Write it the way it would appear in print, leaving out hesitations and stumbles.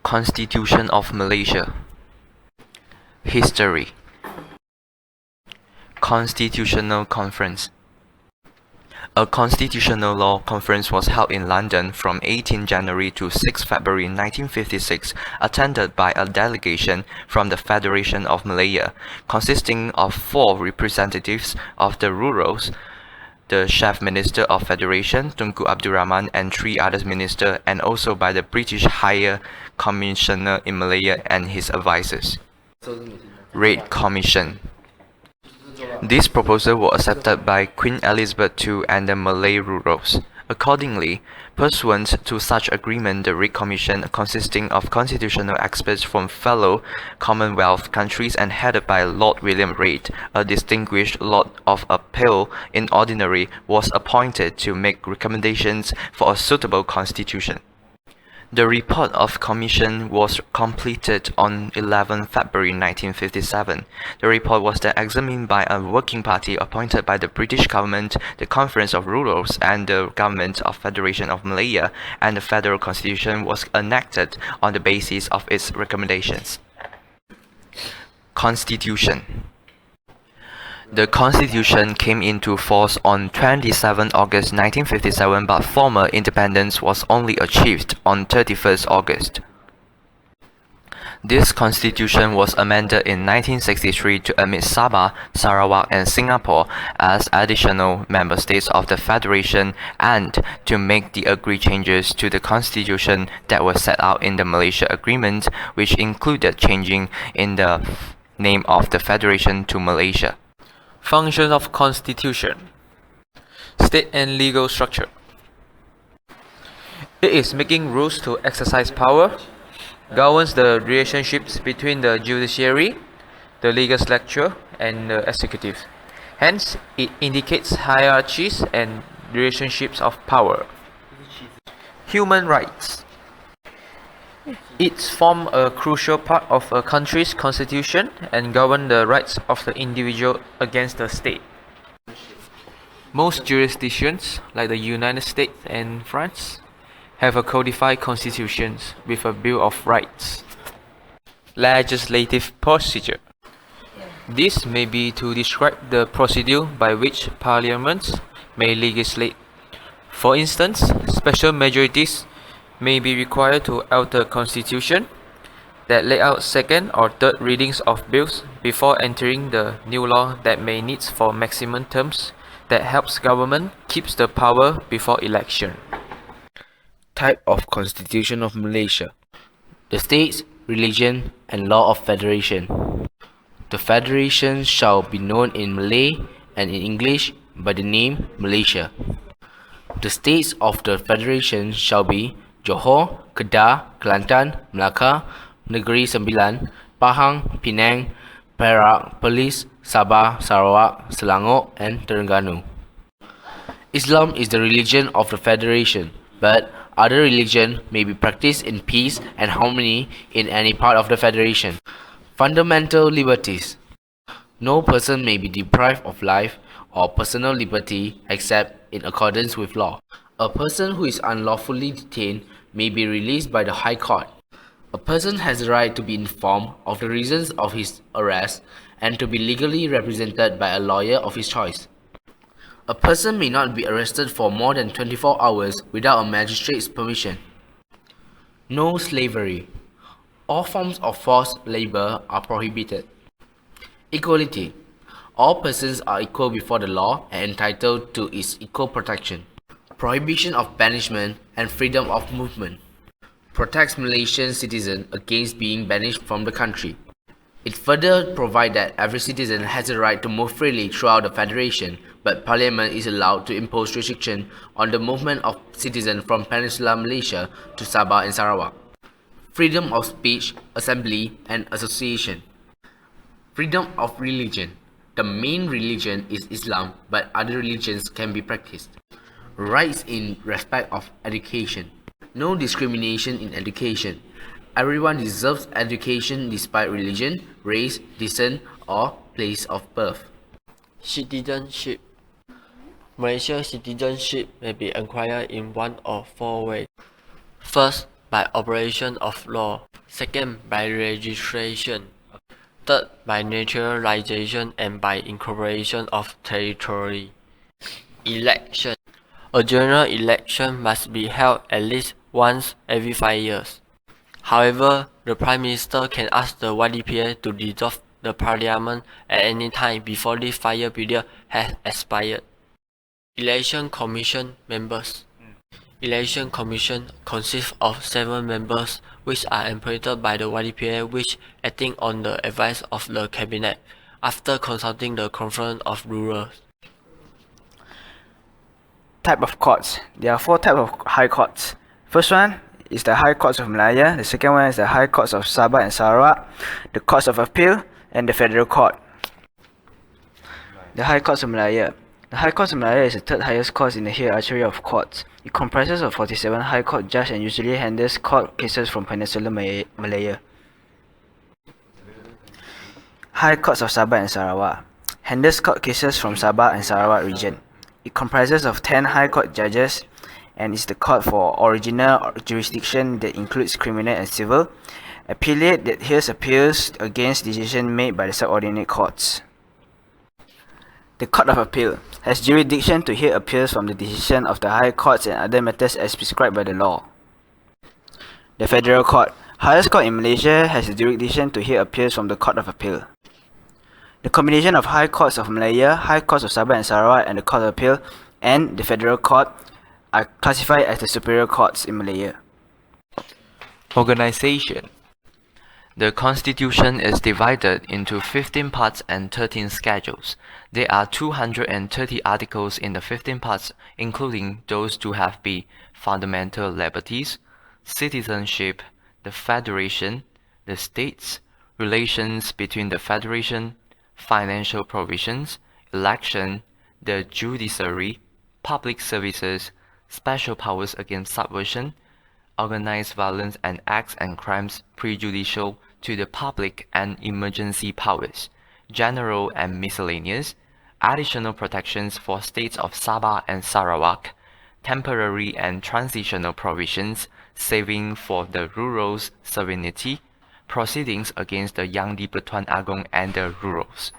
Constitution of Malaysia. History. Constitutional Conference. A constitutional law conference was held in London from 18 January to 6 February 1956, attended by a delegation from the Federation of Malaya, consisting of 4 representatives of the rurals, the Chief Minister of Federation, Tunku Abdul Rahman, and 3 other ministers, and also by the British High Commissioner in Malaya and his advisors. Raid Commission. This proposal was accepted by Queen Elizabeth II and the Malay rurals. Accordingly, pursuant to such agreement, the Raid Commission, consisting of constitutional experts from fellow Commonwealth countries and headed by Lord William Reid, a distinguished Lord of Appeal in Ordinary, was appointed to make recommendations for a suitable constitution. The report of commission was completed on 11 February 1957. The report was then examined by a working party appointed by the British government, the Conference of Rurals, and the Government of Federation of Malaya, and the Federal Constitution was enacted on the basis of its recommendations. Constitution. The Constitution came into force on 27 August 1957, but formal independence was only achieved on 31 August. This Constitution was amended in 1963 to admit Sabah, Sarawak, and Singapore as additional member states of the Federation and to make the agreed changes to the Constitution that were set out in the Malaysia Agreement, which included changing in the name of the Federation to Malaysia. Function of Constitution. State and legal structure. It is making rules to exercise power, governs the relationships between the judiciary, the legislature, and the executive. Hence, it indicates hierarchies and relationships of power. Human rights. It forms a crucial part of a country's constitution and governs the rights of the individual against the state. Most jurisdictions, like the United States and France, have a codified constitutions with a Bill of Rights. Legislative procedure. This may be to describe the procedure by which parliaments may legislate. For instance, special majorities may be required to alter constitution that lay out second or third readings of bills before entering the new law that may needs for maximum terms that helps government keeps the power before election. Type of Constitution of Malaysia. The states, religion, and law of federation. The federation shall be known in Malay and in English by the name Malaysia. The states of the federation shall be Johor, Kedah, Kelantan, Melaka, Negeri Sembilan, Pahang, Penang, Perak, Perlis, Sabah, Sarawak, Selangor, and Terengganu. Islam is the religion of the federation, but other religion may be practiced in peace and harmony in any part of the federation. Fundamental liberties. No person may be deprived of life or personal liberty except in accordance with law. A person who is unlawfully detained may be released by the High Court. A person has the right to be informed of the reasons of his arrest and to be legally represented by a lawyer of his choice. A person may not be arrested for more than 24 hours without a magistrate's permission. No slavery. All forms of forced labor are prohibited. Equality. All persons are equal before the law and entitled to its equal protection. Prohibition of banishment and freedom of movement. Protects Malaysian citizens against being banished from the country. It further provides that every citizen has the right to move freely throughout the federation, but Parliament is allowed to impose restrictions on the movement of citizens from Peninsular Malaysia to Sabah and Sarawak. Freedom of speech, assembly, and association. Freedom of religion. The main religion is Islam, but other religions can be practiced. Rights in respect of education. No discrimination in education. Everyone deserves education despite religion, race, descent, or place of birth. Citizenship. Malaysia's citizenship may be acquired in one of 4 ways. First, by operation of law. Second, by registration. Third, by naturalization and by incorporation of territory. Election. A general election must be held at least once every 5 years. However, the Prime Minister can ask the YDPA to dissolve the Parliament at any time before this 5-year period has expired. Election Commission members. Election Commission consists of 7 members which are appointed by the YDPA, which acting on the advice of the Cabinet after consulting the Conference of Rulers. Type of courts. There are 4 types of high courts. First one is the High Courts of Malaya. The second one is the High Courts of Sabah and Sarawak, the Courts of Appeal, and the Federal Court. The High Courts of Malaya. The High Courts of Malaya is the 3rd highest court in the hierarchy of courts. It comprises of 47 High Court judges and usually handles court cases from Peninsular Malaya. High Courts of Sabah and Sarawak handles court cases from Sabah and Sarawak region. It comprises of 10 High Court judges and is the court for original jurisdiction that includes criminal and civil, appellate that hears appeals against decisions made by the subordinate courts. The Court of Appeal has jurisdiction to hear appeals from the decision of the High Courts and other matters as prescribed by the law. The Federal Court, highest court in Malaysia, has the jurisdiction to hear appeals from the Court of Appeal. The combination of High Courts of Malaya, High Courts of Sabah and Sarawak, and the Court of Appeal and the Federal Court are classified as the superior courts in Malaya. Organization. The Constitution is divided into 15 parts and 13 schedules. There are 230 articles in the 15 parts, including those to have be fundamental liberties, citizenship, the Federation, the states, relations between the Federation, financial provisions, election, the judiciary, public services, special powers against subversion, organized violence and acts and crimes prejudicial to the public and emergency powers, general and miscellaneous, additional protections for states of Sabah and Sarawak, temporary and transitional provisions, saving for the rural's sovereignty, proceedings against the Yang di Pertuan Agong and the rurals.